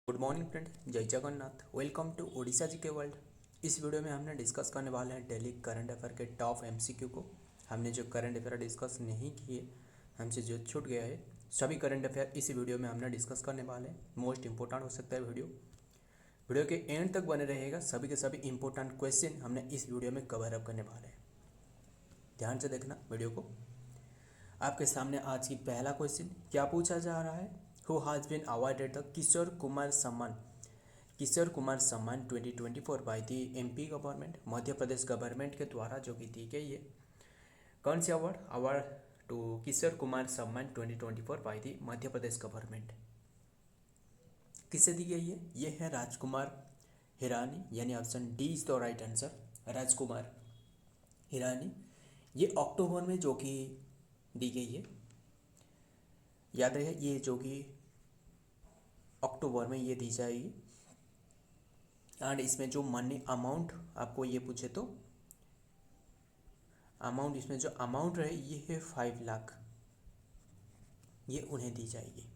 Good morning friend, जय Jagannath. Welcome to Odisha जी के world. इस वीडियो में हमने डिस्कस करने वाले हैं डेली करंट अफेयर के टॉप एमसीक्यू को। हमने जो करंट अफेयर डिस्कस नहीं किए, हमसे जो छूट गया है, सभी करंट अफेयर इस वीडियो में हमने डिस्कस करने वाले हैं। मोस्ट इंपॉर्टेंट हो सकता है वीडियो के एंड तक बने रहेगा। सभी के सभी इंपॉर्टेंट क्वेश्चन हमने इस वीडियो में कवर अप करने वाले हैं। ध्यान से देखना वीडियो को। आपके सामने आज की पहला क्वेश्चन क्या पूछा जा रहा है। Who has been awarded the Kishore Kumar Samman 2024 by the MP government, Madhya Pradesh government के द्वारा जो कि दी गई है। कौन सी award to Kishore Kumar Samman 2024 by the Madhya Pradesh government किससे दी गई है? ये है राजकुमार हिरानी, यानी option D is the right answer. Rajkumar Hirani, ये अक्टूबर में जो कि दी गई है। याद रहे, ये जो कि अक्टूबर में ये दी जाएगी। एंड इसमें जो मनी अमाउंट आपको ये पूछे तो अमाउंट, इसमें जो अमाउंट रहे ये है 5 लाख, ये उन्हें दी जाएगी।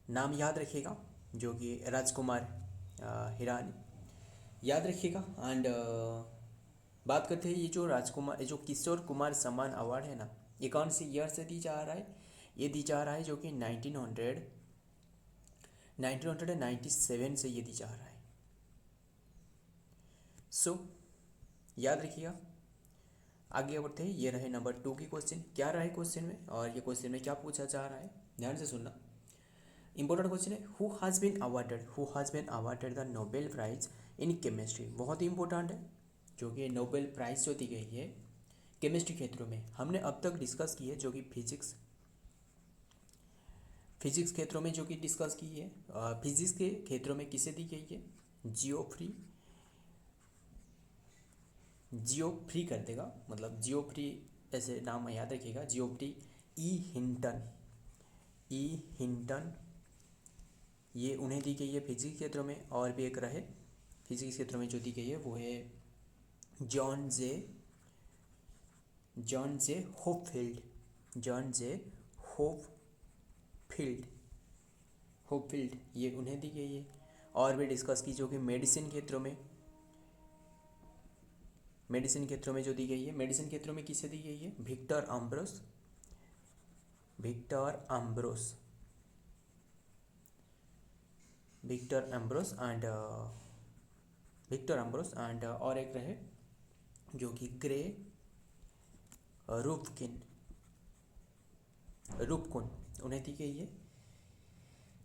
नाम याद रखिएगा, जो कि राजकुमार हिरानी याद रखिएगा। एंड बात करते हैं ये जो किशोर कुमार सम्मान अवार्ड है ना, ये कौन सी ईयर से दी जा रहा है? ये दी जा रहा है जो कि 1997 से ये दी जा रहा है। सो याद रखिएगा। आगे बढ़ते हैं, ये रहे नंबर 2 की क्वेश्चन। क्या रहे क्वेश्चन में, और ये क्वेश्चन में क्या पूछा जा रहा है, ध्यान से सुनना। इंपॉर्टेंट क्वेश्चन है, who has been awarded the Nobel prize in chemistry. बहुत ही इंपॉर्टेंट है, जो कि नोबेल प्राइज जो दी गई है केमिस्ट्री क्षेत्रों में। हमने अब तक डिस्कस की है जो कि फिजिक्स क्षेत्रों में जो कि डिस्कस की है। फिजिक्स के क्षेत्रों में किसे दी गई है? जियोफ्री कर देगा, मतलब जियोफ्री ऐसे नाम याद रखिएगा। जियोफ्री हिंटन, ये उन्हें दी गई है फिजिक्स क्षेत्रों में। और भी एक रहे फिजिक्स क्षेत्रों में जो दी गई है वो है जॉन जे होपफील्ड, ये उन्हें दी गई है। और भी डिस्कस की जो कि मेडिसिन क्षेत्रों में जो दी गई है, मेडिसिन क्षेत्रों में किसे दी गई है? विक्टर एम्ब्रोस एंड और एक रहे जो कि ग्रे रूपकुन, उन्हें दी गई है।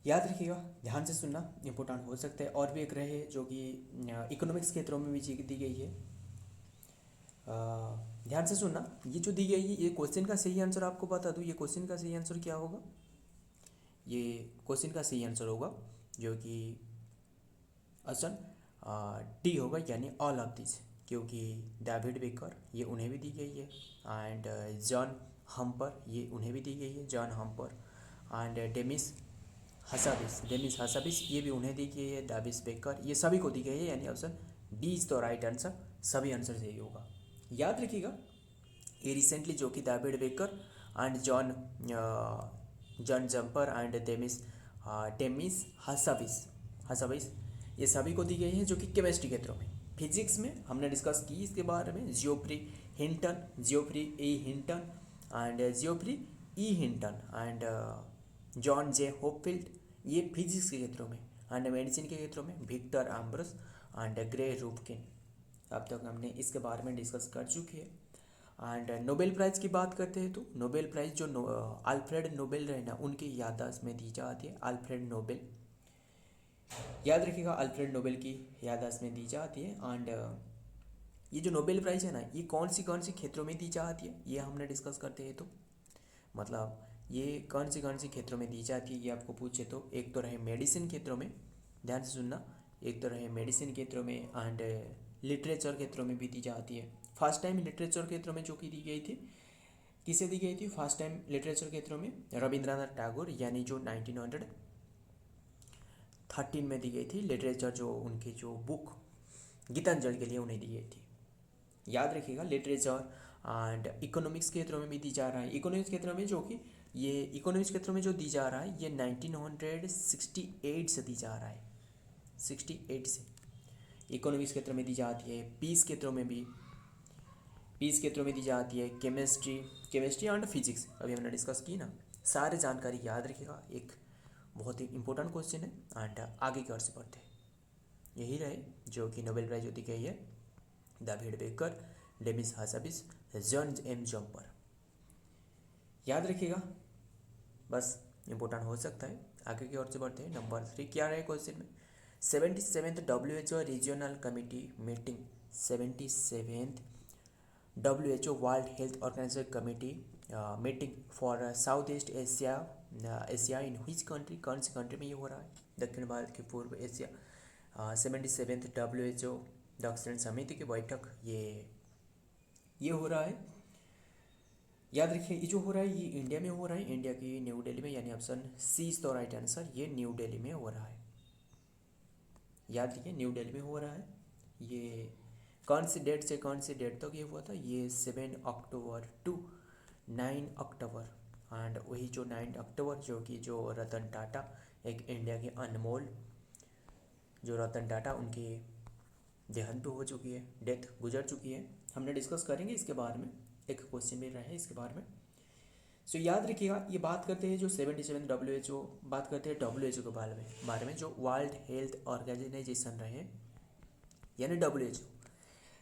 याद रखिएगा, ध्यान से सुनना, इंपॉर्टेंट हो सकता है। और भी एक रहे जो कि इकोनॉमिक्स क्षेत्रों में भी दी गई है। ध्यान से सुनना, ये जो दी गई है, ये क्वेश्चन का सही आंसर आपको बता दूँ। ये क्वेश्चन का सही आंसर क्या होगा? ये क्वेश्चन का सही आंसर होगा जो कि ऑप्शन डी होगा, यानी ऑल ऑफ दिस। क्योंकि डेविड बेकर, ये उन्हें भी दी गई है। एंड जॉन हम्पर, ये उन्हें भी दी गई है, जॉन हम्पर। एंड डेमिस हसाबिस, ये भी उन्हें दी गई है। डेविस बेकर, ये सभी को दी गई है, यानी option D is the right answer. सभी आंसर सही होगा। याद रखिएगा, ये रिसेंटली जो कि David Baker and John jumper and Demis Hassabis, ये सभी को दी गई है, जो कि केमिस्ट्री क्षेत्रों में। फिजिक्स में हमने डिस्कस की इसके बारे में, जियोफ्री हिंटन एंड जॉन जे होपफील्ड, ये फिजिक्स के क्षेत्रों में। एंड मेडिसिन के क्षेत्रों में विक्टर एम्ब्रोस एंड ग्रे रूपकिन। अब तक हमने इसके बारे में डिस्कस कर चुके हैं। एंड नोबेल प्राइज़ की बात करते हैं तो नोबेल प्राइज़ जो अल्फ्रेड नोबेल रहे ना, उनकी याददाश्त में दी जाती है। अल्फ्रेड नोबेल, याद रखिएगा, अल्फ्रेड नोबेल की याददाश्त में दी जाती है। एंड ये जो नोबेल प्राइज़ है ना, ये कौन सी क्षेत्रों में दी जाती है, ये हमने डिस्कस करते हैं। तो मतलब ये कौन सी क्षेत्रों में दी जाती है, ये आपको पूछे तो एक तो रहे मेडिसिन क्षेत्रों में, ध्यान से सुनना, एक तो रहे मेडिसिन क्षेत्रों में। एंड लिटरेचर क्षेत्रों में भी दी जाती है। फर्स्ट टाइम लिटरेचर क्षेत्रों में जो कि दी गई थी, किसे दी गई थी फर्स्ट टाइम लिटरेचर क्षेत्रों में? रविंद्रनाथ टैगोर, यानी जो 1913 में दी गई थी। लिटरेचर जो उनकी जो बुक गीतांजलि के लिए उन्हें दी गई थी। याद रखिएगा, लिटरेचर एंड इकोनॉमिक्स क्षेत्रों में भी दी जा रहा है। इकोनॉमिक्स क्षेत्रों में जो कि ये इकोनॉमिक्स क्षेत्र में जो दी जा रहा है ये 1968 से दी जा रहा है, 68 से इकोनॉमिक्स क्षेत्र में दी जाती है। पीस क्षेत्रों में भी, पीस क्षेत्रों में दी जाती है केमिस्ट्री एंड फिजिक्स, अभी हमने डिस्कस की ना। सारे जानकारी याद रखिएगा, एक बहुत ही इंपॉर्टेंट क्वेश्चन है। एंड आगे की ओर से बढ़ते हैं, यही रहे जो कि नोबेल प्राइज जो दी गई है, David Baker, Demis Hassabis, John M Jumper, याद रखिएगा, बस इंपॉर्टेंट हो सकता है। आगे की ओर से बढ़ते हैं। नंबर 3 क्या रहे क्वेश्चन में, 77th WHO regional committee meeting, 77th WHO world health organisation committee meeting for south east Asia, Asia in which country, कौन सी कंट्री में ये हो रहा है, दक्षिण भारत के पूर्व एशिया। 77th WHO दक्षिण समिति की बैठक ये हो रहा है। याद रखिए ये जो हो रहा है ये इंडिया में हो रहा है, इंडिया की न्यू दिल्ली में, यानी option C is the right answer, ये न्यू दिल्ली में हो रहा है। याद रखिए न्यू दिल्ली में हो रहा है। ये कौन सी डेट से कौन सी डेट तक ये हुआ था, ये 7 अक्टूबर टू 9 अक्टूबर। एंड वही जो 9 अक्टूबर जो रतन टाटा, एक इंडिया के अनमोल जो रतन टाटा, उनकी देहांत हो चुकी है, डेथ गुजर चुकी है। हमने डिस्कस करेंगे इसके बारे में, एक क्वेश्चन भी रहा है इसके बारे में। सो याद रखिएगा, ये बात करते हैं जो 77 WHO, बात करते हैं WHO के बारे में जो वर्ल्ड हेल्थ ऑर्गेनाइजेशन रहे, यानी WHO।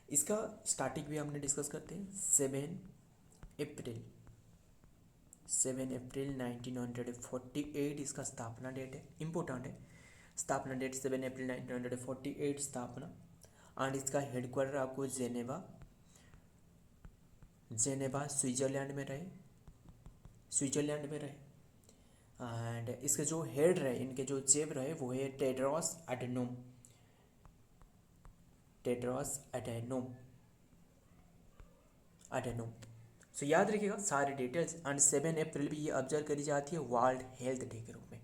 इसका स्टार्टिंग भी हमने डिस्कस करते हैं। 7 अप्रैल 1948 इसका स्थापना डेट है, इम्पोर्टेंट है। स्थापना डेट 7 अप्रैल 1948 स्थापना। एंड इसका हेडक्वार्टर आपको जेनेवा स्विट्जरलैंड में रहे, एंड इसके जो हेड रहे, इनके जो चीफ रहे वो है टेड्रोस एडेनोम। सो याद रखिएगा सारे डिटेल्स। एंड 7 अप्रैल भी ये ऑब्जर्व करी जाती है वर्ल्ड हेल्थ डे के रूप में,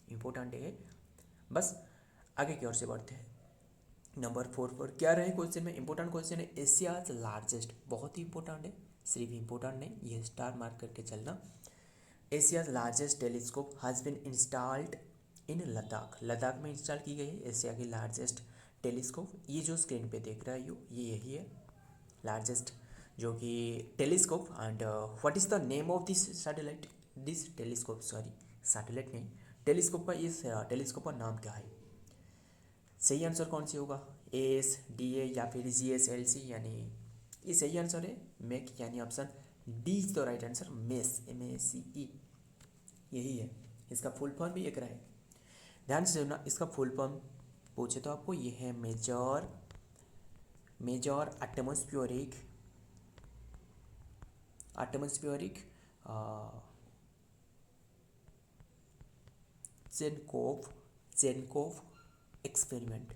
इंपॉर्टेंट डे है। बस आगे की ओर से बढ़ते हैं। नंबर 4 पर क्या रहे क्वेश्चन में, इंपॉर्टेंट क्वेश्चन है, एशियाज लार्जेस्ट, बहुत ही इंपॉर्टेंट है, सिर्फ इंपॉर्टेंट नहीं, ये स्टार मार्क करके चलना। Asia's largest telescope has been installed in Ladakh में इंस्टॉल की गई है एशिया की लार्जेस्ट टेलीस्कोप। ये जो स्क्रीन पे देख रहा है ये यही है लार्जेस्ट जो कि telescope. And what is the name of this satellite, this telescope, sorry satellite नहीं, टेलीस्कोप का, इस टेलीस्कोप का नाम क्या है। सही आंसर कौन सी होगा, ASDA या फिर GSLC, यानी ये सही आंसर है MEC, यानी option D is the right answer, MES, MACE यही है। इसका फुल फॉर्म भी एक रहा है, ध्यान से सुनना। इसका फुल फॉर्म पूछे तो आपको ये है मेजर एटमॉस्फेरिक जेनकोव एक्सपेरिमेंट,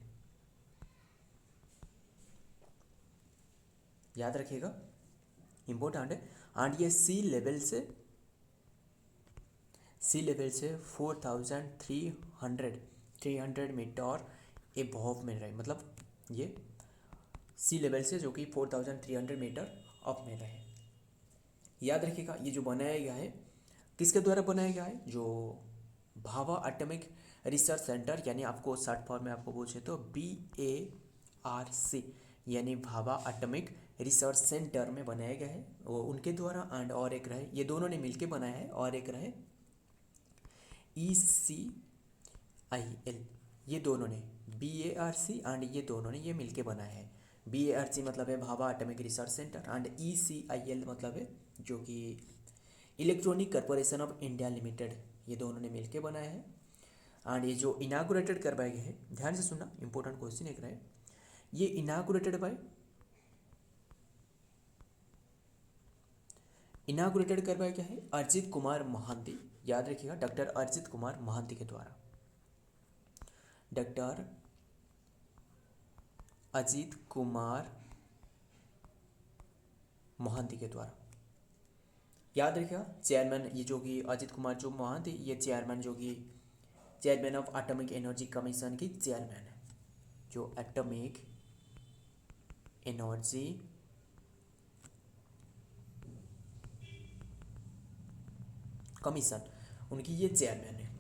याद रखिएगा, इम्पोर्टेंट है। एंड ये सी लेवल से 4,300 मीटर एबव में रहे, मतलब ये सी लेवल से जो कि 4,300 मीटर अप में रहे। याद रखिएगा ये जो बनाया गया है किसके द्वारा बनाया गया है, जो भाभा एटॉमिक रिसर्च सेंटर, यानी आपको शॉर्ट फॉर्म में आपको पूछे तो BARC, यानी भाभा एटॉमिक रिसर्च सेंटर में बनाया गया है वो उनके द्वारा। एंड और एक रहे, ये दोनों ने मिलके बनाया है, और एक रहे ECIL, ये दोनों ने BARC एंड ये दोनों ने ये मिलके बनाया है। BARC मतलब है Bhabha atomic research centre, and ECIL मतलब है जो कि electronic corporation of India limited, ये दोनों ने मिलके बनाया है। एंड ये जो इनागुरेटेड करवाया गया है, ध्यान से सुनना, इंपॉर्टेंट क्वेश्चन एक रहे, ये इनागुरेटेड करवाया गया है अरिजित कुमार महांती, याद रखिएगा डॉक्टर अरिजित कुमार महांती के द्वारा, डॉक्टर अजित कुमार महांती के द्वारा, याद रखिएगा। चेयरमैन ये जो कि अजित कुमार जो महांती, ये चेयरमैन जो कि chairman of atomic energy commission की चेयरमैन है, जो एटॉमिक एनर्जी कमीशन, उनकी ये चेयरमैन है।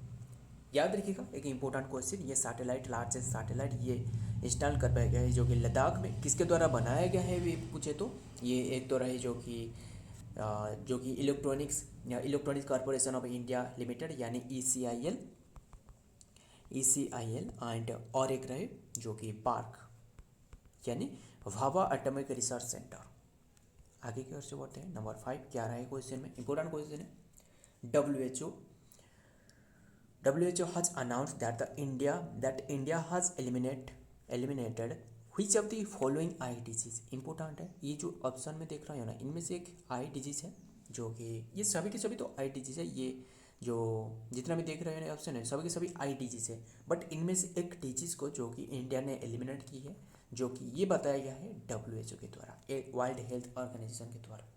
याद रखिएगा एक इंपॉर्टेंट क्वेश्चन, ये सैटेलाइट, लार्जेस्ट सैटेलाइट ये इंस्टॉल कर पाया गया है जो कि लद्दाख में, किसके द्वारा बनाया गया है ये पूछे तो ये एक तो रहे जो कि electronics corporation of India limited यानी ECIL एंड और एक रहे जो कि पार्क यानी भाभा एटॉमिक रिसर्च सेंटर। आगे की ओर से बढ़ते हैं। नंबर 5 क्या रहा है क्वेश्चन में, इंपॉर्टेंट क्वेश्चन है। WHO has announced that India has eliminated which of the following eye disease. Important है, ये जो ऑप्शन में देख रहे हो ना, इनमें से एक आई डिजीज है जो कि ये सभी के सभी तो आई डिजीज है, ये जो जितना भी देख रहे हो ऑप्शन है सभी के सभी आई डिजीज है, बट इनमें से एक डिजीज को जो कि इंडिया ने एलिमिनेट की है, जो कि ये बताया गया है WHO के द्वारा, एक वर्ल्ड हेल्थ ऑर्गेनाइजेशन के द्वारा।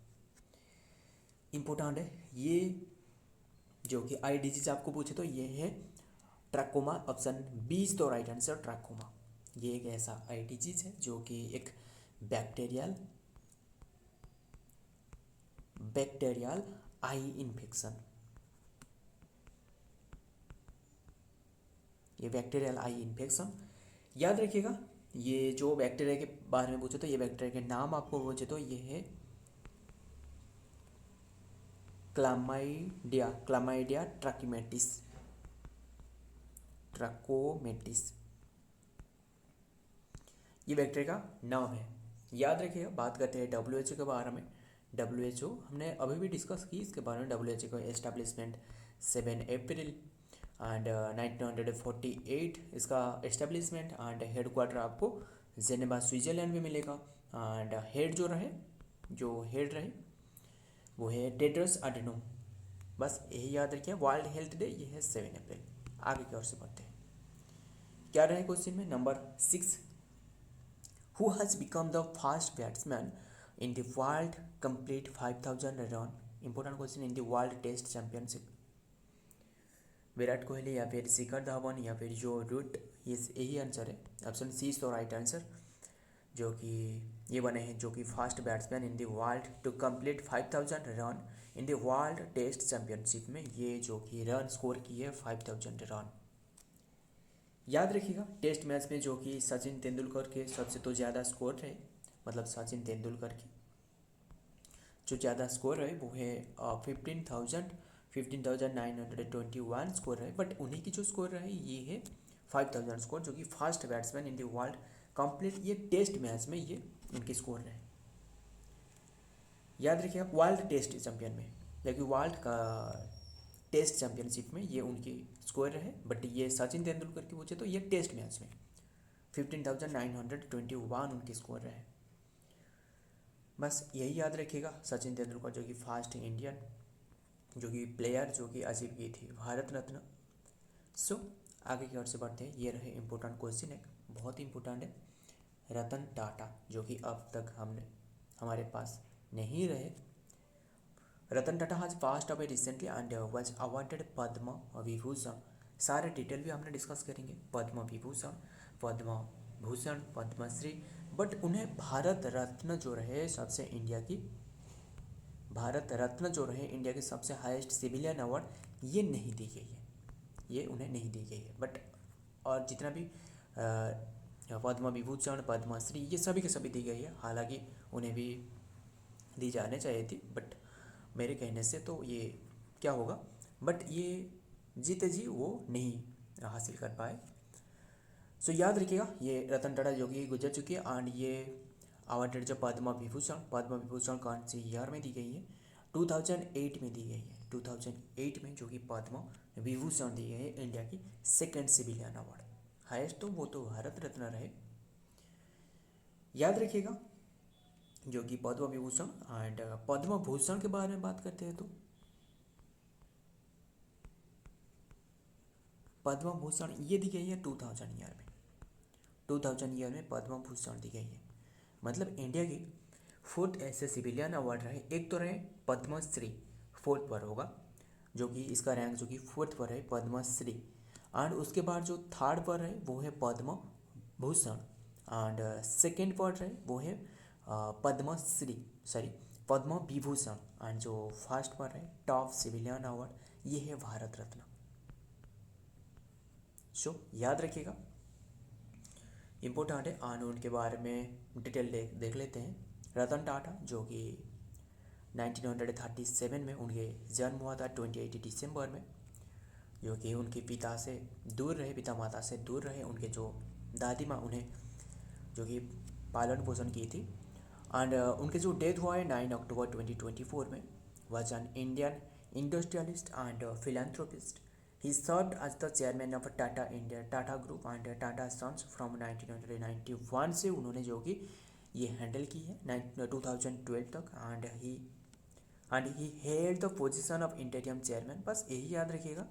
इम्पोर्टेंट है ये जो कि आई डिजीज आपको पूछे तो ये है ट्रैकोमा, ऑप्शन 20 तो राइट आंसर ट्रैकोमा। ये एक ऐसा आई डिजीज है जो कि एक बैक्टीरियल आई इन्फेक्शन, ये बैक्टीरियल आई इन्फेक्शन। याद रखिएगा ये जो बैक्टीरिया के बारे में पूछे तो ये बैक्टीरिया के नाम आपको पूछे तो ये है क्लामाइडिया ट्रैकोमेटिस, ये बैक्टीरिया का नाम है। याद रखिएगा बात करते हैं WHO के बारे में। WHO हमने अभी भी डिस्कस की इसके बारे में। WHO का एस्टेब्लिशमेंट 7 अप्रैल एंड 1948 इसका एस्टेब्लिशमेंट, एंड हेड क्वार्टर आपको जेनेवा स्विट्जरलैंड में मिलेगा, एंड हेड रहे वो है टेड्रस अडनोम। बस यही याद रखिए। वर्ल्ड हेल्थ डे ये है 7 अप्रैल। आगे की ओर से बढ़ते हैं। क्या रहे क्वेश्चन में number 6, who has become the first batsman in the world complete 5000 run. Important question in the world test championship. Virat Kohli या फिर शिखर धवन या फिर जो रूट, ये यही आंसर है। Option C is the right answer, जो कि ये बने हैं जो कि first batsman in the world to complete 5000 run in the world test championship में, ये जो कि रन स्कोर की है 5000 रन। याद रखिएगा टेस्ट मैच में जो कि सचिन तेंदुलकर के सबसे तो ज़्यादा स्कोर रहे, मतलब सचिन तेंदुलकर की जो ज़्यादा स्कोर रहे वो है 15,921 स्कोर है, बट उन्हीं की जो स्कोर रहे ये है 5000 स्कोर, जो कि first batsman in the world complete ये टेस्ट मैच में ये उनके स्कोर रहे। याद रखिए आप वर्ल्ड टेस्ट चैंपियन में, लेकिन वर्ल्ड का टेस्ट चैंपियनशिप में ये उनकी स्कोर रहे, बट ये सचिन तेंदुलकर की पूछे तो ये टेस्ट मैच में 15,921 उनके स्कोर रहे। बस यही याद रखिएगा सचिन तेंदुलकर जो कि फर्स्ट इंडियन जो कि प्लेयर जो कि अचीव की थी भारत रत्न। सो आगे की ओर से बढ़ते हैं। ये रहे इम्पोर्टेंट क्वेश्चन, एक बहुत ही इम्पोर्टेंट है। रतन टाटा जो कि अब तक हमारे पास नहीं रहे। Ratan Tata has passed away recently and was awarded Padma Vibhushan. सारे डिटेल भी हमने डिस्कस करेंगे, पद्म विभूषण, पद्मश्री, बट उन्हें भारत रत्न जो रहे सबसे इंडिया की सबसे हाईएस्ट सिविलियन अवार्ड ये नहीं दी गई है, ये उन्हें नहीं दी गई है। बट और जितना भी पद्म विभूषण, पद्मश्री ये सभी के सभी दी गई है, हालांकि उन्हें भी दी जाने चाहिए थी, बट मेरे कहने से तो ये क्या होगा, बट ये जीते जी वो नहीं हासिल कर पाए। सो याद रखिएगा ये रतन टाटा जो कि गुजर चुकी है, एंड ये अवार्डेड जो पद्म विभूषण कौन सी ईयर में दी गई है, 2008 में दी गई है। 2008 में जो कि पद्म विभूषण दी गई है, इंडिया की सेकेंड सिविलियन अवार्ड, हाईएस्ट तो वो तो भारत रत्न रहे। याद रखिएगा जो कि पद्म विभूषण एंड पद्म भूषण के बारे में बात करते हैं तो पद्म भूषण ये दी गई है 2000 ईयर में पद्म भूषण दी गई है। मतलब इंडिया की 4th ऐसे सिविलियन अवार्ड रहे, एक तो रहे पद्मश्री 4th पर होगा, जो कि इसका रैंक जो कि 4th पर है पद्मश्री, एंड उसके बाद जो 3rd पर है वो है पद्म भूषण, एंड 2nd पर है वो है पद्म विभूषण, एंड जो फर्स्ट पर है टॉप सिविलियन अवार्ड ये है भारत रत्न। सो याद रखिएगा, इम्पोर्टेंट है। और उनके बारे में डिटेल देख लेते हैं। रतन टाटा जो कि 1937 में उनके जन्म हुआ था 28 दिसंबर में, जो कि उनके पिता से दूर रहे, पिता माता से दूर रहे। उनके जो दादी माँ उन्हें जो कि पालन पोषण की थी। एंड उनके जो डेथ हुआ है 9 अक्टूबर 2024 में, was an Indian industrialist and philanthropist. He served as the chairman of Tata Group and Tata Sons from 1991 से उन्होंने जो कि ये हैंडल की है 2012 तक। And he held the position of इंटीरियम chairman. बस यही याद रखिएगा।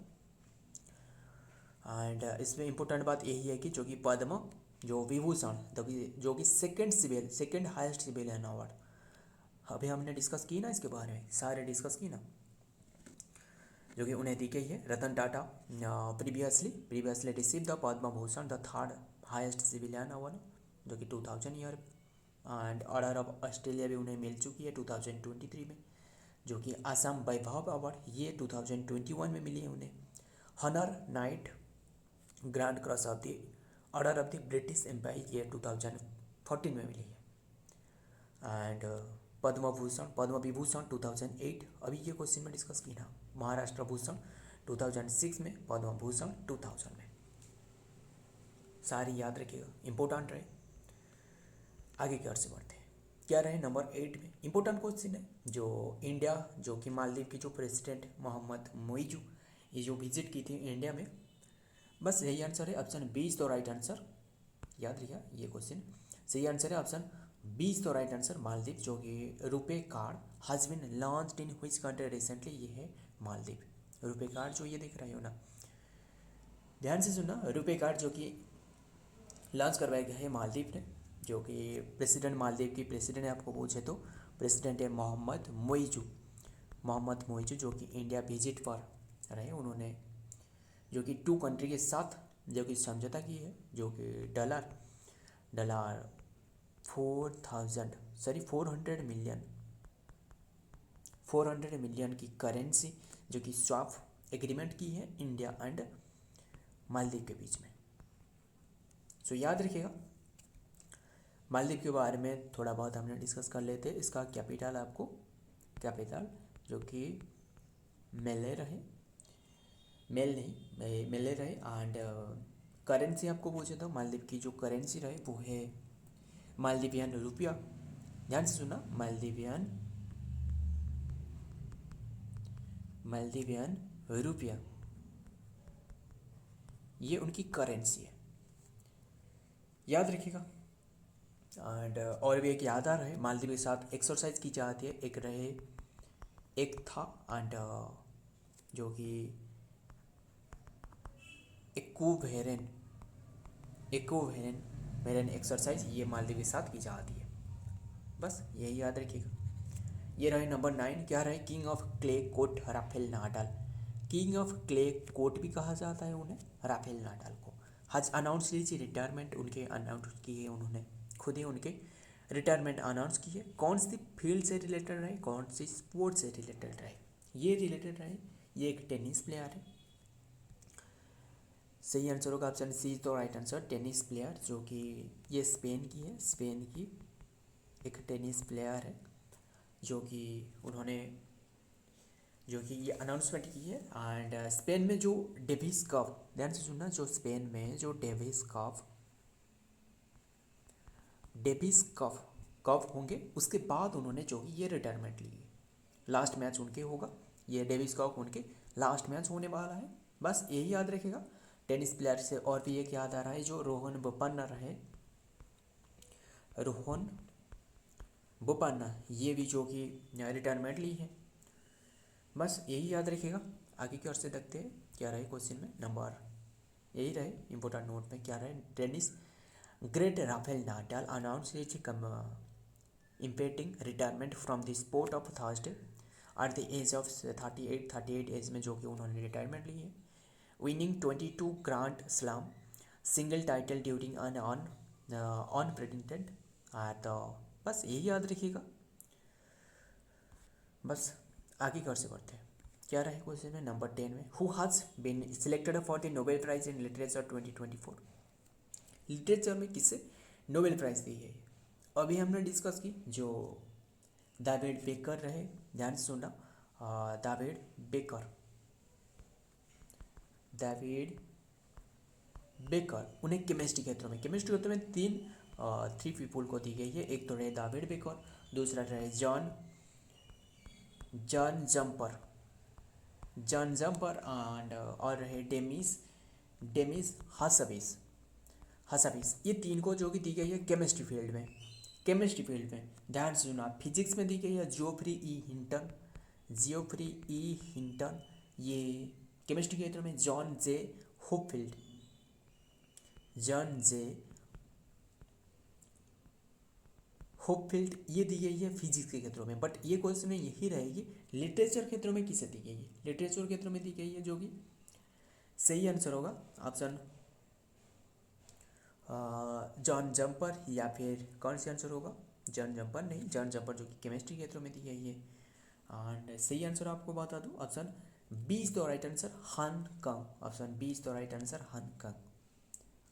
एंड इसमें इम्पोर्टेंट बात यही है कि जो कि पद्म जो विभूषण जो कि सेकेंड हाईएस्ट सिविलियन अवार्ड, अभी हमने डिस्कस की ना, इसके बारे में सारे डिस्कस की ना, जो कि उन्हें दी गई है। Ratan Tata previously receive the Padma Bhushan, the third highest civilian award, जो कि 2000 year. And order of Australia भी उन्हें मिल चुकी है 2023 में, जो कि आसाम वैभव अवार्ड ये 2021 में मिली है उन्हें। Honour knight grand cross of the order of the British Empire ये 2014 में मिली है। एंड पद्म विभूषण 2008, अभी ये क्वेश्चन में डिस्कस की ना। महाराष्ट्र भूषण 2006 में, पद्म भूषण 2000 में। सारी याद रखिएगा, इंपॉर्टेंट रहे। आगे की ओर से बढ़ते हैं। क्या रहे नंबर 8 में, इंपॉर्टेंट क्वेश्चन है। जो इंडिया जो कि मालदीव की जो प्रेसिडेंट मोहम्मद मोइजू ये जो विजिट की थी इंडिया में, बस यही आंसर है। Option B is the right answer. याद रखिएगा ये क्वेश्चन सही आंसर है। Option B is the right answer. Maldives जो कि RuPay card has been launched in which country recently, ये है मालदीव। रुपे कार्ड जो ये दिख रहे हो ना, ध्यान से सुनना। रुपे कार्ड जो कि लॉन्च करवाया गया है मालदीव ने, जो कि प्रेसिडेंट मालदीव की प्रेसिडेंट है, आपको पूछे तो प्रेसिडेंट है मोहम्मद मोइजू जो कि इंडिया विजिट पर रहे। उन्होंने जो कि 2 कंट्री के साथ जो कि समझौता की है, जो कि डॉलर 400 मिलियन की करेंसी जो कि स्वैप एग्रीमेंट की है इंडिया एंड मालदीव के बीच में। सो याद रखिएगा, मालदीव के बारे में थोड़ा बहुत हमने डिस्कस कर लेते हैं। इसका कैपिटल जो कि मेले रहे एंड करेंसी आपको पूछे तो मालदीव की जो करेंसी रहे वो है मालदीवियन रुपया। ध्यान से सुना, मालदीवियन रुपया ये उनकी करेंसी है, याद रखिएगा। एंड और भी एक याद आ रहा है, मालदीव के साथ एक्सरसाइज की जाती है। एक था एंड जो कि एक्वेरियन एक्सरसाइज ये मालदीव के साथ की जाती है। बस यही याद रखिएगा। ये रहे नंबर 9। क्या रहे, king of clay court Rafale Nadal. King of clay court भी कहा जाता है उन्हें, राफेल नाडाल को। हज अनाउंस लीजिए रिटायरमेंट उनके अनाउंस की है उन्होंने, खुद ही उनके रिटायरमेंट अनाउंस की है। कौन सी फील्ड से रिलेटेड रहे, कौन सी स्पोर्ट से रिलेटेड रहे, ये रिलेटेड रहे। ये एक टेनिस प्लेयर है। सही आंसर होगा ऑप्शन सी तो राइट आंसर, टेनिस प्लेयर जो कि ये स्पेन की एक टेनिस प्लेयर है, जो कि उन्होंने जो कि ये अनाउंसमेंट की है। एंड स्पेन में जो डेविस कप, ध्यान से सुनना, जो स्पेन में जो डेविस कप होंगे उसके बाद उन्होंने जो कि ये रिटायरमेंट ली है। लास्ट मैच उनके होगा, ये डेविस कप उनके लास्ट मैच होने वाला है। बस यही याद रखेगा। टेनिस प्लेयर से और भी एक याद आ रहा है, जो रोहन बोपन्ना ये भी जो कि रिटायरमेंट ली है। बस यही याद रखिएगा। आगे की ओर से देखते हैं क्या रहे क्वेश्चन में नंबर, यही रहे इंपॉर्टेंट नोट में क्या रहे। Tennis great Rafale Nadal announce impending retirement from the sport of Thursday at the age of 38 age में जो कि उन्होंने रिटायरमेंट ली है। Winning 22 grand slam single title during an unpredicted तो बस यही याद रखिएगा। बस आगे की ओर से बढ़ते हैं। क्या रहे क्वेश्चन में नंबर 10 में, who has been selected for the Nobel prize in literature 2024। Literature में किससे नोबेल प्राइज दी है। अभी हमने डिस्कस की जो डेविड बेकर रहे, ध्यान से सुनना, डेविड बेकर उन्हें केमिस्ट्री क्षेत्रों में थ्री पीपल को दी गई है। एक तो रहे डेविड बेकर, दूसरा रहे जॉन जम्पर एंड और रहे डेमिस हसाबिस। ये तीन को जो कि दी गई है केमिस्ट्री फील्ड में। ध्यान से सुना, फिजिक्स में दी गई है जियोफ्री ई हिंटन। ये केमिस्ट्री के क्षेत्र में जॉन जे होपफील्ड ये दी गई है फिजिक्स के क्षेत्रों में। बट ये क्वेश्चन में यही रहेगी लिटरेचर क्षेत्रों में किसे दी गई है। लिटरेचर क्षेत्रों में दी गई है, जो कि सही आंसर होगा ऑप्शन जॉन जम्पर, या फिर कौन सा आंसर होगा, जॉन जम्पर जो कि केमिस्ट्री क्षेत्रों में दी गई है। एंड सही आंसर आपको बता दूं, option B is the right answer, Han Kang. Option B is the right answer, Han Kang.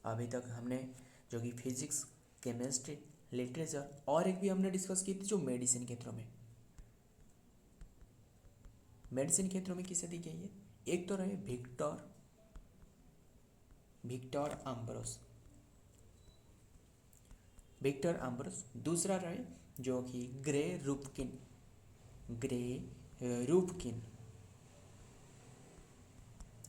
अभी तक हमने जो कि फिजिक्स, केमिस्ट्री, लिटरेचर और एक भी हमने डिस्कस की थी जो मेडिसिन क्षेत्रों में किसे दी गई है। एक तो रहे विक्टर आम्ब्रोस, दूसरा रहे जो कि ग्रे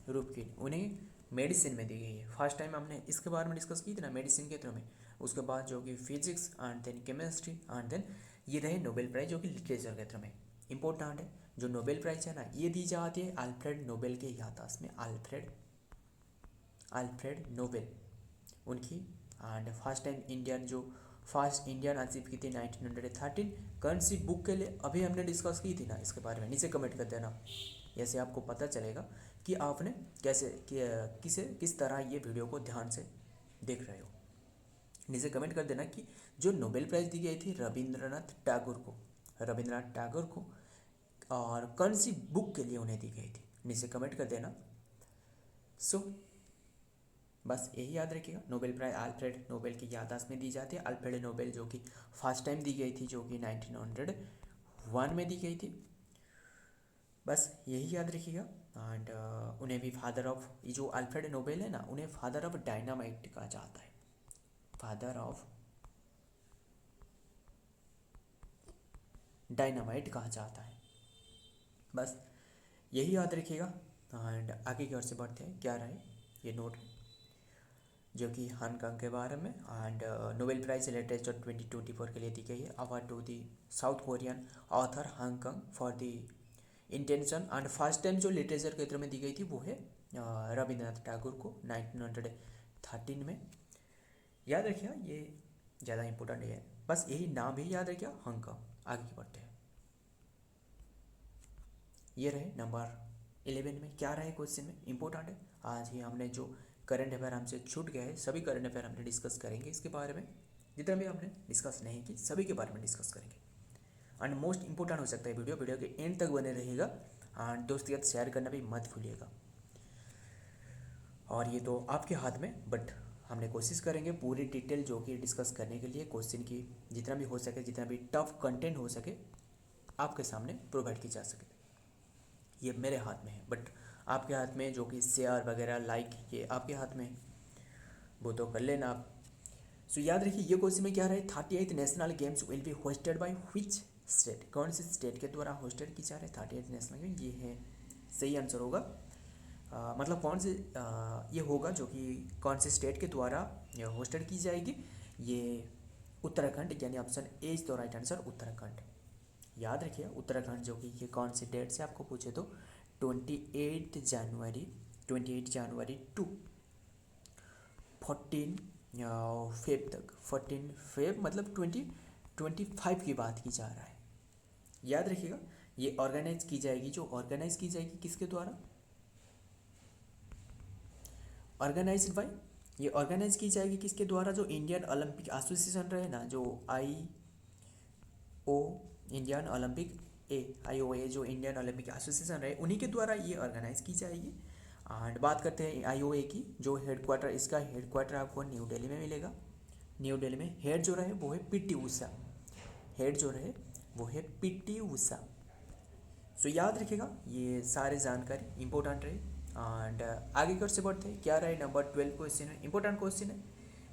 रूपकिन उन्हें मेडिसिन में दी गई है। फर्स्ट टाइम हमने इसके बारे में डिस्कस की थी ना, मेडिसिन क्षेत्रों में। उसके बाद जो कि physics and then chemistry and then ये रहे नोबेल प्राइज जो कि लिटरेचर क्षेत्र में इंपॉर्टेंट है। जो नोबेल प्राइज है ना, ये दी जाती है अल्फ्रेड नोबेल के याददाश्त में, अल्फ्रेड नोबेल उनकी। एंड फर्स्ट इंडियन अचीव की थी 1913। कौन सी बुक के लिए अभी हमने डिस्कस की थी ना, इसके बारे में नीचे कमेंट कर देना। ऐसे आपको पता चलेगा कि आपने किस तरह ये वीडियो को ध्यान से देख रहे हो। नीचे कमेंट कर देना कि जो नोबेल प्राइज़ दी गई थी रविंद्रनाथ टैगोर को और कौन सी बुक के लिए उन्हें दी गई थी, नीचे कमेंट कर देना। सो बस यही याद रखिएगा, नोबेल प्राइज अल्फ्रेड नोबेल की याददाश्त में दी जाती है। अल्फ्रेड नोबेल जो कि फर्स्ट टाइम दी गई थी, जो कि 1901 में दी गई थी। बस यही याद रखिएगा। एंड उन्हें भी फादर ऑफ, ये जो अल्फ्रेड नोबेल है ना, उन्हें फादर ऑफ डायनामाइट कहा जाता है, फादर ऑफ डायनामाइट कहा जाता है। बस यही याद रखिएगा। एंड आगे की ओर से बढ़ते हैं, क्या रहे ये नोट जो कि हांगकांग के बारे में। एंड नोबेल प्राइज लिटरेचर 2024 के लिए दी गई है। Award to the South Korean author Han Kang for the intention. And first time जो लिटरेचर क्षेत्र में दी गई थी वो है रविंद्रनाथ टैगोर को 1913 में। याद रखिएगा, ये ज़्यादा इंपॉर्टेंट है, बस यही नाम भी याद रखिएगा, हांगकांग। आगे बढ़ते हैं, ये रहे नंबर 11 में। क्या रहे क्वेश्चन में इंपॉर्टेंट है। आज ही हमने जो करंट अफेयर हमसे छूट गया है, सभी करंट अफेयर हमने डिस्कस करेंगे इसके बारे में। जितना भी हमने डिस्कस नहीं की सभी के बारे में डिस्कस करेंगे। एंड मोस्ट इंपॉर्टेंट हो सकता है वीडियो के एंड तक बने रहिएगा। एंड दोस्त के साथ शेयर करना भी मत भूलिएगा। और ये तो आपके हाथ में, बट हमने कोशिश करेंगे पूरी डिटेल जो कि डिस्कस करने के लिए क्वेश्चन की जितना भी हो सके, जितना भी टफ कंटेंट हो सके आपके सामने प्रोवाइड की जा सके। ये मेरे हाथ में है, बट आपके हाथ में जो कि शेयर वगैरह लाइक ये आपके हाथ में, वो तो कर लेना आप। सो याद रखिए ये क्वेश्चन में क्या रहे, 38 national games will be hosted by which state, कौन से स्टेट के द्वारा होस्टेड की जा रहे 38 नेशनल गेम, ये है सही आंसर होगा। मतलब कौन से ये होगा जो कि कौन से स्टेट के द्वारा होस्टेड की जाएगी, ये उत्तराखंड, यानी option A is the right answer, Uttarakhand. याद रखिए उत्तराखंड जो कि ये कौन से डेट से आपको पूछे तो 28 जनवरी टू 14 फेब तक, 14 फेब मतलब 2025 की बात की जा रहा है। याद रखिएगा ये ऑर्गेनाइज की जाएगी, जो ऑर्गेनाइज की जाएगी किसके द्वारा, ऑर्गेनाइज्ड बाय, ये ऑर्गेनाइज की जाएगी किसके द्वारा, जो इंडियन ओलंपिक एसोसिएशन रहे ना, जो IO इंडियन ओलंपिक IOA जो इंडियन ओलंपिक एसोसिएशन रहे उन्हीं के द्वारा ये ऑर्गेनाइज की जाएगी। एंड बात करते हैं IOA की, जो हेडक्वार्टर, इसका हेडक्वार्टर आपको न्यू दिल्ली में मिलेगा। न्यू दिल्ली में हेड जो रहे वो है PT ऊषा, हेड जो रहे वो है PT ऊषा। सो याद रखिएगा ये सारे जानकारी इंपॉर्टेंट रहे। एंड आगे कर से बढ़ते हैं, क्या रहे नंबर 12 क्वेश्चन है, इंपॉर्टेंट क्वेश्चन है।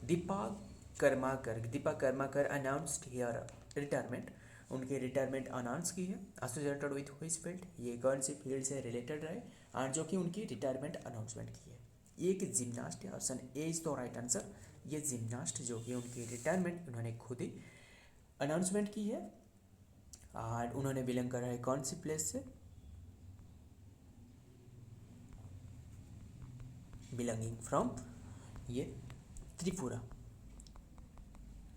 Deepa Karmakar announced here retirement, उनके रिटायरमेंट अनाउंस की है। एसोसिएटेड विथ व्हिच फील्ड, ये कौन सी फील्ड से रिलेटेड रहे और जो कि उनकी रिटायरमेंट अनाउंसमेंट की है। एक जिम्नास्ट है, option A is the right answer. ये जिम्नास्ट जो कि उनकी रिटायरमेंट उन्होंने खुद ही अनाउंसमेंट की है। और उन्होंने बिलोंग करा है कौन सी प्लेस से, बिलोंगिंग फ्रॉम ये त्रिपुरा,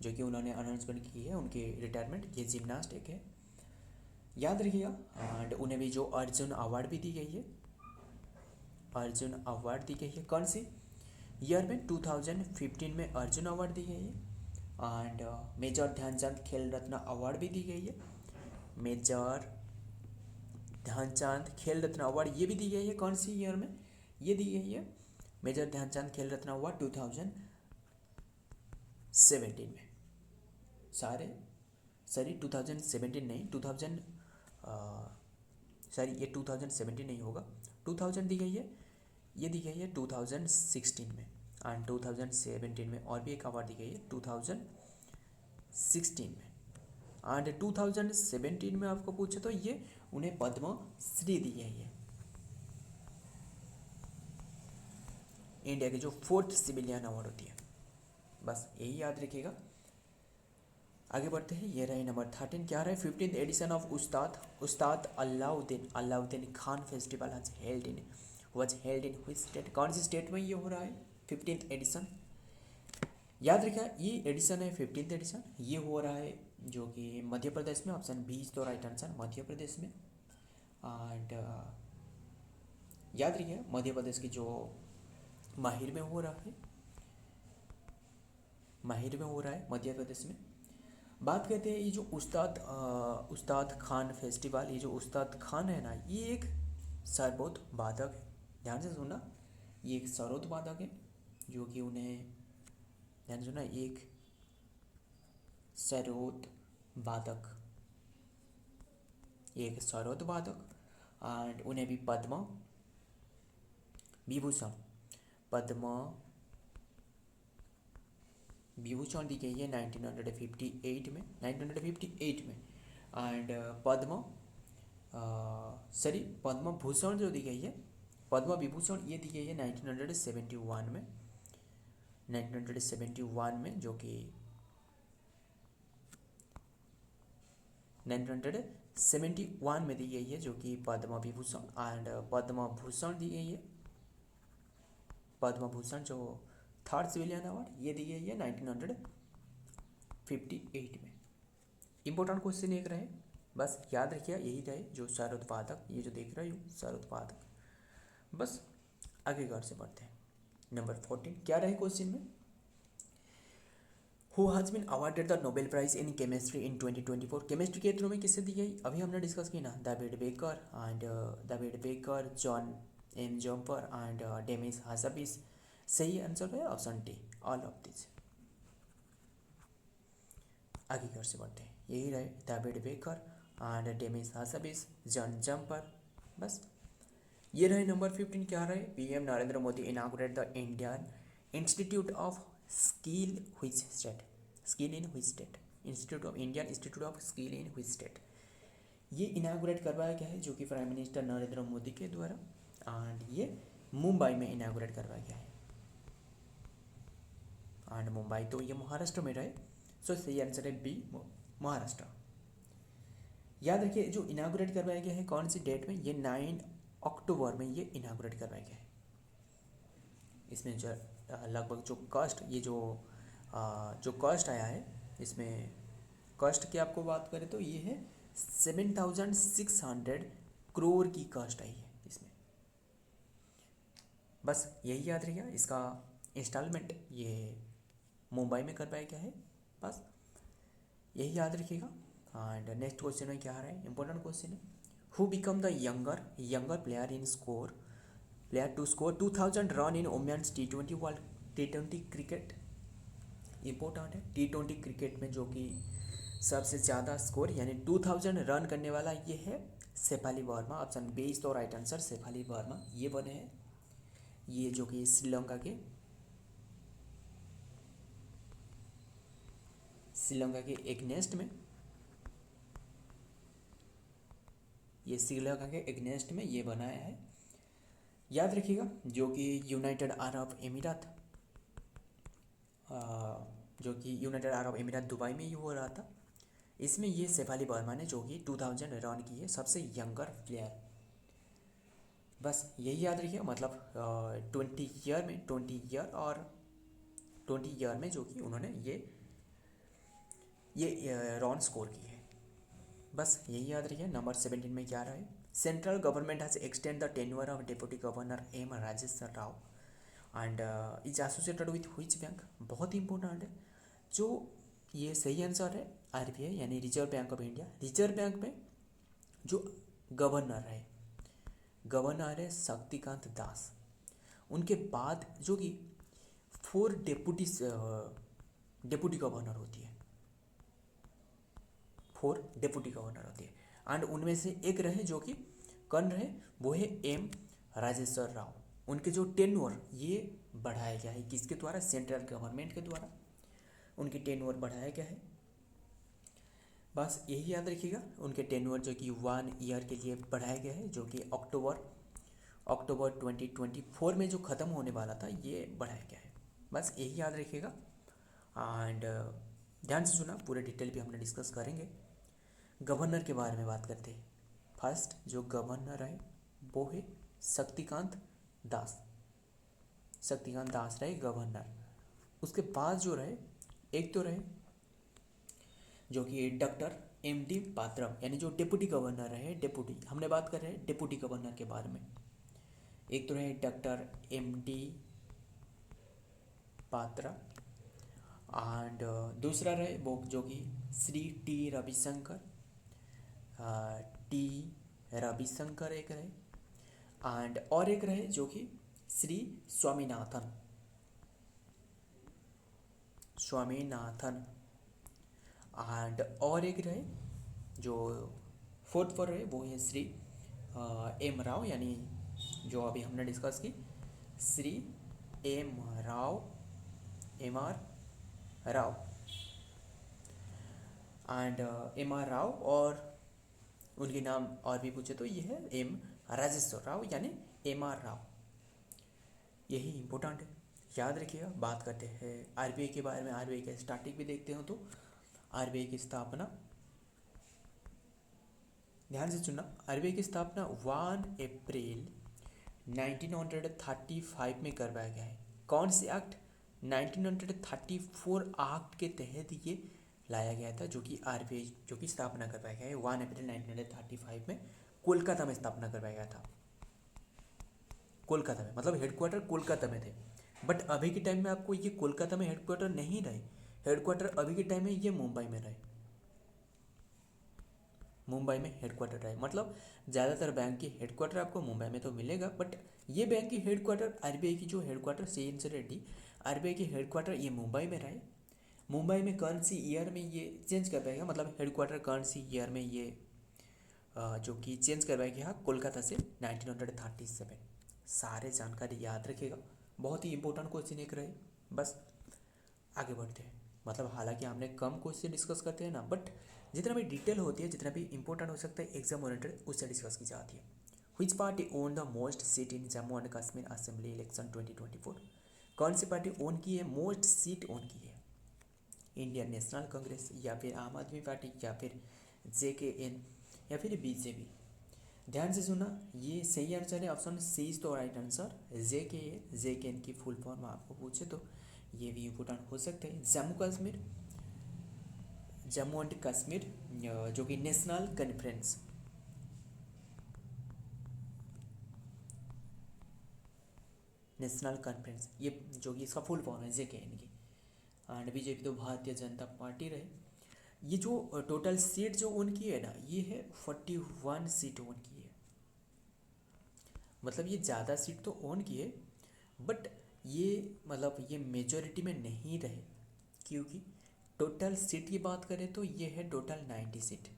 जो कि उन्होंने अनाउंसमेंट की है उनकी रिटायरमेंट। ये जिम्नास्ट एक है, याद रखिएगा। एंड उन्हें भी जो अर्जुन अवार्ड भी दी गई है, अर्जुन अवार्ड दी गई है कौन सी ईयर में, 2015 में अर्जुन अवार्ड दी गई है। एंड मेजर ध्यानचंद खेल रत्न अवार्ड भी दी गई है, मेजर ध्यानचंद खेल रत्न अवार्ड ये भी दी गई है कौन सी ईयर में, ये दी गई है मेजर ध्यानचंद खेल रत्न अवार्ड 2017 में। सारे 2017 नहीं, 2017 नहीं होगा, 2000 दी गई है, ये दी गई है 2016 में। एंड 2017 में और भी एक अवार्ड दी गई है 2016 में। एंड 2017 में आपको पूछे तो ये उन्हें पद्म श्री दी गई है, इंडिया की जो 4th सिविलियन अवार्ड होती है। बस यही याद रखिएगा। आगे बढ़ते हैं, ये रहे नंबर 13, क्या रहे 15th addition of Ustad Alauddin Khan festival was held in which state, कौन सी स्टेट में ये हो रहा है 15th एडिशन। याद रखिए ये एडिशन है 15th एडिशन, ये हो रहा है जो कि मध्य प्रदेश में, ऑप्शन बी इज तो राइट आंसर, मध्य प्रदेश में। एंड याद रखिए मध्य प्रदेश की जो माहिर में हो रहा है, माहिर में हो रहा है मध्य प्रदेश में। बात करते हैं ये जो उस्ताद खान फेस्टिवल, ये जो उस्ताद खान है ना, ये एक सरबोत वादक है, ध्यान से सुनना, ये एक सरोद वादक है जो कि उन्हें, ध्यान सुनना, एक सरोद वादक, एक सरोद वादक। एंड उन्हें भी पद्म विभूषण दी गई है 1958 में, एंड पद्म भूषण जो दी गई है, पद्म विभूषण ये दी गई है 1971 में, जो कि 1971 में दी गई है, जो कि पद्म विभूषण। एंड पद्म भूषण दी गई है, पद्म भूषण जो 3rd सिविलियन अवार्ड ये दी गई है 1958 में। इंपॉर्टेंट क्वेश्चन एक रहे, बस याद रखिए यही रहे, जो सरोद वादक, ये जो देख रहे हो सरोद वादक। बस आगे घर से बढ़ते हैं, नंबर 14 क्या रहे क्वेश्चन में, who has been awarded the Nobel prize in chemistry in 2024, chemistry के क्षेत्र में किससे दी गई, अभी हमने डिस्कस की ना, David Baker, John M Jumper and Demis Hassabis. सही आंसर है option D, all of this. आगे घर से बढ़ते हैं, यही रहे David Baker and Demis Hassabis, John Jumper. बस ये रहे नंबर 15, क्या रहे, PM Narendra Modi inaugurate the Indian Institute of Skill in which state, Indian Institute of Skill in which state. ये इनागुरेट करवाया गया है जो कि प्राइम मिनिस्टर नरेंद्र मोदी के द्वारा, एंड ये मुंबई में इनागुरेट करवाया गया है। एंड मुंबई तो ये महाराष्ट्र में रहे, सो सही आंसर है बी, महाराष्ट्र। याद रखिए जो इनागुरेट करवाया गया है कौन सी डेट में, ये 9 अक्टूबर में ये इनागुरेट करवाया गया है। इसमें जो लगभग जो कॉस्ट, ये जो कॉस्ट आया है, इसमें कॉस्ट की आपको बात करें तो ये है 7,600 करोड़ की कॉस्ट आई है इसमें। बस यही याद रखिएगा, इसका इंस्टॉलमेंट ये मुंबई में करवाया गया है, बस यही याद रखिएगा। एंड नेक्स्ट क्वेश्चन में क्या आ रहा है, इंपॉर्टेंट क्वेश्चन है, who become the younger player in score player to score 2000 run in women's T20 world T20 cricket. Important है, टी20 क्रिकेट में जो कि सबसे ज़्यादा स्कोर यानी 2000 रन करने वाला ये है Shefali Verma. Option B is the right answer, Shefali Verma ये बने हैं, ये जो कि श्रीलंका के एक नेस्ट में, ये श्रीलंका के एक नेस्ट में ये बनाया है। याद रखिएगा जो कि यूनाइटेड अरब अमीरात, जो कि यूनाइटेड अरब अमीरात दुबई में ही हो रहा था, इसमें ये शेफाली वर्मा ने जो कि 2000 रन किए, सबसे यंगर प्लेयर। बस यही याद रखिए, मतलब 20 ईयर में जो कि उन्होंने ये रन स्कोर किए। बस यही याद रखिए। नंबर 17 में क्या रहा है, central government has extend the tenure of deputy governor M Rajeshwar Rao and is associated with which bank. बहुत ही इंपॉर्टेंट है, जो ये सही आंसर है आरबीआई यानी reserve bank of India. Reserve bank में जो गवर्नर है शक्तिकांत दास, उनके बाद जो कि 4 डेप्यूटी गवर्नर होती है, 4 डेप्यूटी गवर्नर होती है एंड उनमें से एक रहे जो कि कौन रहे, वो है एम राजेश्वर राव। उनके जो टेन्योर ये बढ़ाया गया है, किसके द्वारा, सेंट्रल गवर्नमेंट के द्वारा उनकी टेन्योर बढ़ाया गया है। बस यही याद रखिएगा, उनके टेन्योर जो कि 1 ईयर के लिए बढ़ाया गया है, जो कि अक्टूबर 2024 में जो ख़त्म होने वाला था ये बढ़ाया गया है। बस यही याद रखिएगा एंड ध्यान से सुना, पूरे डिटेल भी हमने डिस्कस करेंगे। गवर्नर के बारे में बात करते हैं। फर्स्ट जो गवर्नर है वो है शक्तिकांत दास रहे गवर्नर। उसके बाद जो रहे, एक तो रहे जो कि डॉक्टर एम.डी. पात्रम, यानी जो डेप्यूटी गवर्नर रहे, डेप्यूटी हमने बात कर रहे हैं डेप्यूटी गवर्नर के बारे में। एक तो रहे डॉक्टर एम.डी. पात्रा एंड दूसरा रहे वो जो कि श्री टी रविशंकर एक रहे एंड और एक रहे जो कि श्री स्वामीनाथन एंड और एक रहे जो फोर्थ पर रहे वो है श्री एम राव, यानी जो अभी हमने डिस्कस की Shri M R Rao and M R Rao, और उनके नाम और भी पूछे तो ये है एम राजेश्वर राव यानी एम आर राव। यही इम्पोर्टेंट है, याद रखिएगा। बात करते हैं आरबीआई के बारे में, आरबीआई का स्टार्टिंग भी देखते हो तो आरबीआई की स्थापना, ध्यान से सुनना, आरबीआई की स्थापना 1 अप्रैल 1935 में करवाया गया है। कौन से एक्ट, 1934 एक्ट के तहत ये लाया गया था, जो कि आरबीआई जो कि स्थापना करवाया गया है 1 अप्रैल 1935 में कोलकाता में स्थापना करवाया गया था। कोलकाता में, मतलब हेडक्वार्टर कोलकाता में थे, बट अभी के टाइम में आपको ये कोलकाता में हेडक्वार्टर नहीं रहे, हेडक्वार्टर अभी के टाइम में ये मुंबई में रहे, मुंबई में हेडक्वार्टर रहे। मतलब ज़्यादातर बैंक की हेडक्वार्टर आपको मुंबई में तो मिलेगा, बट ये बैंक की हेडक्वार्टर, आरबीआई की जो हेडक्वार्टर CN रेड्डी आरबीआई की हेडक्वार्टर ये मुंबई में रहे। मुंबई में कौन सी ईयर में ये चेंज कर पाएगा, मतलब हेडक्वार्टर कौन सी ईयर में ये जो कि चेंज करवाया गया कोलकाता से 1937। सारे जानकारी याद रखिएगा, बहुत ही इंपॉर्टेंट क्वेश्चन एक रहे। बस आगे बढ़ते हैं, मतलब हालांकि हमने कम क्वेश्चन डिस्कस करते हैं ना, बट जितना भी डिटेल होती है, जितना भी इंपॉर्टेंट हो सकता है एग्जाम ओरिएंटेड, उससे डिस्कस की जाती है। Which party own the most seat in Jammu and Kashmir assembly election 2024। कौन सी पार्टी ओन की है, मोस्ट सीट ओन की है, इंडियन नेशनल कांग्रेस या फिर आम आदमी पार्टी या फिर JKN या फिर BJP। ध्यान से सुना, ये सही आंसर है, ऑप्शन सी इज तो राइट आंसर, JKN की फुल फॉर्म आपको पूछे तो ये भी इम्पोर्टेंट हो सकते हैं। जम्मू एंड कश्मीर जो कि नेशनल कॉन्फ्रेंस, ये जो कि इसका फुल फॉर्म है JKN की, एंड BJP तो भारतीय जनता पार्टी रहे। ये जो टोटल सीट जो उनकी है ना, ये है 41 सीट ओन की है। मतलब ये ज़्यादा सीट तो ओन की है, बट ये मतलब ये मेजोरिटी में नहीं रहे, क्योंकि टोटल सीट की बात करें तो ये है total 90 seat,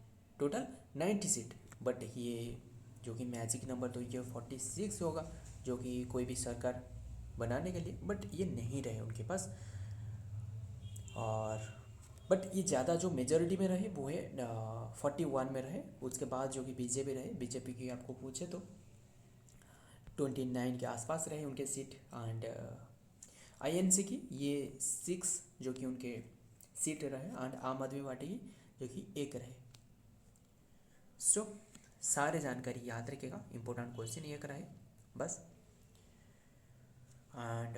total 90 seat. But ये जो कि मैजिक नंबर तो ये 46 होगा, जो कि कोई भी सरकार बनाने के लिए, बट ये नहीं रहे उनके पास। और बट ये ज़्यादा जो मेजोरिटी में रहे वो है 41 में रहे। उसके बाद जो कि बीजेपी रहे, बीजेपी की आपको पूछे तो 29 के आसपास रहे उनके सीट। एंड आईएनसी की ये 6 जो कि उनके सीट रहे, एंड आम आदमी पार्टी की जो कि 1 रहे। सो सारे जानकारी याद रखिएगा, इंपॉर्टेंट क्वेश्चन ये कराए बस। एंड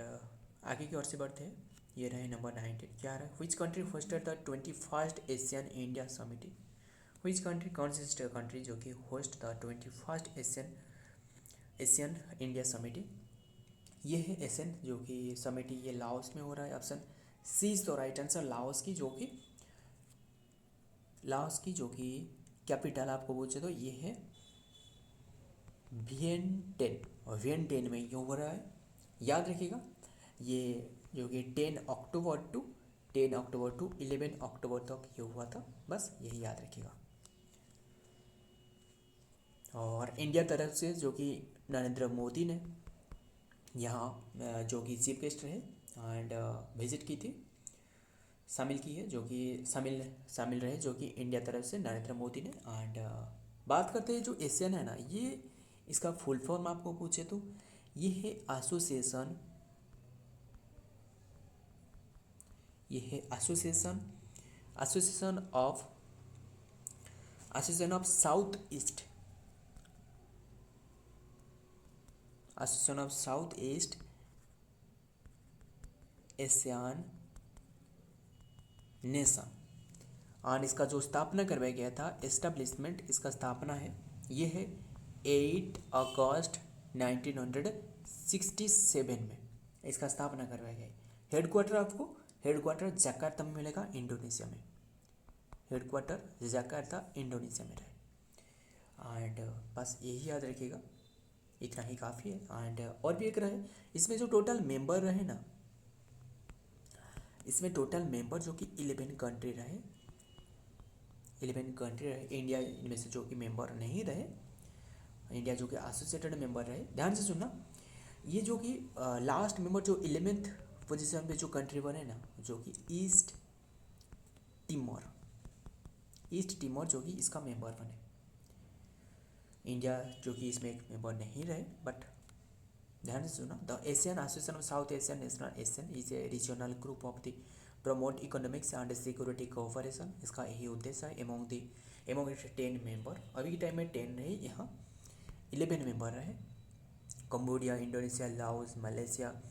आगे की ओर से बढ़ते हैं। ये रहे नंबर 19, क्या रहा, which country hosted the 21st Asian India summit. Which country, कौन सी कंट्री जो कि host the 21st Asian India summit. ये है एशियन जो कि समिट, ये लाओस में हो रहा है। Option C is the right answer, Laos की जो कि कैपिटल आपको पूछे तो ये है वियेनटेन, और वियेनटेन में ये हो रहा है। याद रखिएगा, ये जो कि 10 अक्टूबर टू 11 अक्टूबर तक ये हुआ था, बस यही याद रखिएगा। और इंडिया तरफ से जो कि नरेंद्र मोदी ने यहाँ जो कि चीफ गेस्ट रहे एंड विजिट की थी, शामिल की है, जो कि शामिल रहे जो कि इंडिया तरफ से नरेंद्र मोदी ने। एंड बात करते हैं जो एशियन है ना, ये इसका फुल फॉर्म आपको पूछे तो ये है association of south east Asian nation. और इसका जो स्थापना करवाया गया था, एस्टेब्लिशमेंट इसका स्थापना है, ये है 8 अगस्त 1967 में इसका स्थापना करवाया गया है। हेडक्वार्टर जकार्ता में मिलेगा, इंडोनेशिया में। हेडक्वार्टर जकार्ता इंडोनेशिया में रहे। एंड बस यही याद रखिएगा, इतना ही काफ़ी है। एंड और भी एक रहे, इसमें जो टोटल मेंबर रहे ना, इसमें टोटल मेंबर जो कि 11 कंट्री रहे, इंडिया इनमें से जो कि मेंबर नहीं रहे, इंडिया जो कि एसोसिएटेड मेंबर रहे। ध्यान से सुनना, ये जो कि लास्ट मेंबर जो 11th पोजीशन पे जो कंट्री बने ना, जो कि ईस्ट टिमोर जो कि इसका मेंबर बने। इंडिया जो कि इसमें एक मेंबर नहीं रहे, बट ध्यान से सुना, the Asian association of south Asian national Asian is a regional group of the promote economics and security cooperation. इसका यही उद्देश्य है। एमोंग इट्स 10 मेंबर, अभी के टाइम में 10 नहीं, यहाँ 11 मेंबर रहे। Cambodia, Indonesia, Laos, Malaysia,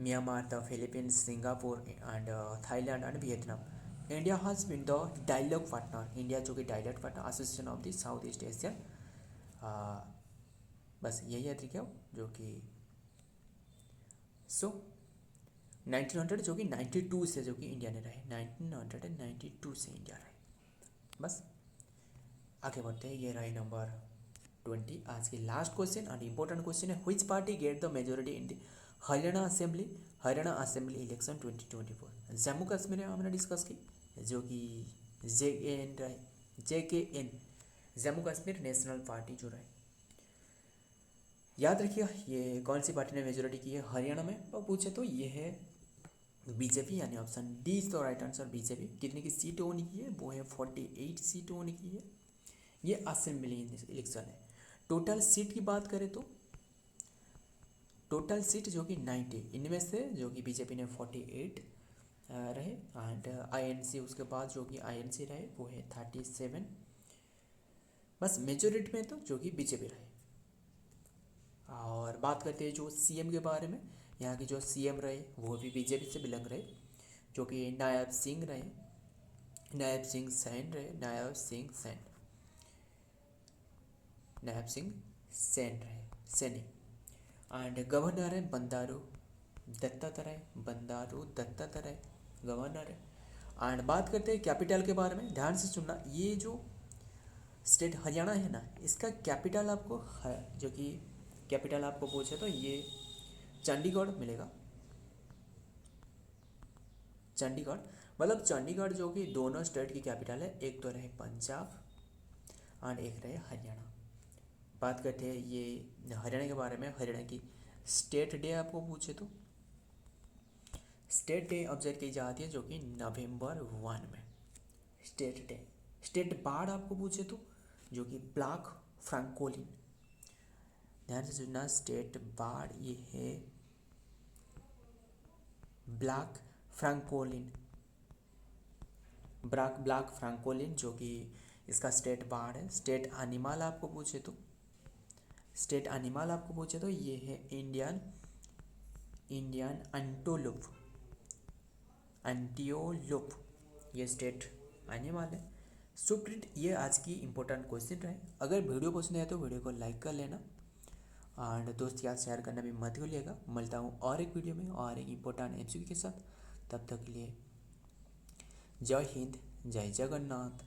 Myanmar, the Philippines, Singapore and Thailand and Vietnam. India has been the dialogue partner, India जो कि dialogue partner association of the South east Asia. बस यही याद रखिए जो कि 1900 जो कि 92 से जो कि इंडिया ने रहे, 1992 से इंडिया रहे। बस आगे बढ़ते हैं। ये रहे नंबर 20, आज की last question and important question है, which party get the majority in the Haryana assembly election 2024। Jammu Kashmir में हमने डिस्कस की, जो कि JKN Jammu Kashmir national party जो रहे। याद रखिए, ये कौन सी पार्टी ने मेजोरिटी की है हरियाणा में, और पूछे तो ये है बीजेपी, यानी option D is the right answer, BJP. कितने की सीट होने की है, वो है 48 सीट होने की है। ये असेंबली इलेक्शन है। टोटल सीट की बात करें तो टोटल सीट जो कि 90, इनमें से जो कि बीजेपी ने 48 रहे, एंड आईएनसी उसके बाद जो कि आईएनसी रहे वो है 37। बस मेजोरिटी में तो जो कि बीजेपी रहे। और बात करते हैं जो सीएम के बारे में, यहाँ के जो सीएम रहे वो भी बीजेपी से बिलोंग रहे, जो कि नायब सिंह सेन रहे, सैनी। एंड गवर्नर है बंडारू दत्तात्रेय गवर्नर है। एंड बात करते हैं कैपिटल के बारे में, ध्यान से सुनना। ये जो स्टेट हरियाणा है ना, इसका कैपिटल आपको है, जो कि कैपिटल आपको पूछे तो ये चंडीगढ़ मिलेगा। चंडीगढ़, मतलब चंडीगढ़ जो कि दोनों स्टेट की कैपिटल है, एक तो रहे पंजाब एंड एक रहे हरियाणा। बात करते हैं ये हरियाणा के बारे में। हरियाणा की स्टेट डे आपको पूछे तो स्टेट डे ऑब्जर्व की जाती है जो कि November 1 में स्टेट डे। स्टेट बार्ड आपको पूछे तो जो कि ब्लैक फ्रैंकोलिन, ध्यान से सुनना। स्टेट बार्ड ये है ब्लैक फ्रैंकोलिन, ब्लैक फ्रैंकोलिन जो कि इसका स्टेट बार्ड है। स्टेट एनिमल आपको पूछे तो ये है इंडियन एंटियोलुप, ये स्टेट एनिमल है। सुप्रीत, ये आज की इंपॉर्टेंट क्वेश्चन रहे। अगर वीडियो पसंद आए तो वीडियो को लाइक कर लेना एंड दोस्त के साथ शेयर करना भी मत भूलिएगा। मिलता हूँ और एक वीडियो में और एक इंपॉर्टेंट एमसीक्यू के साथ। तब तक के लिए जय हिंद, जय जगन्नाथ।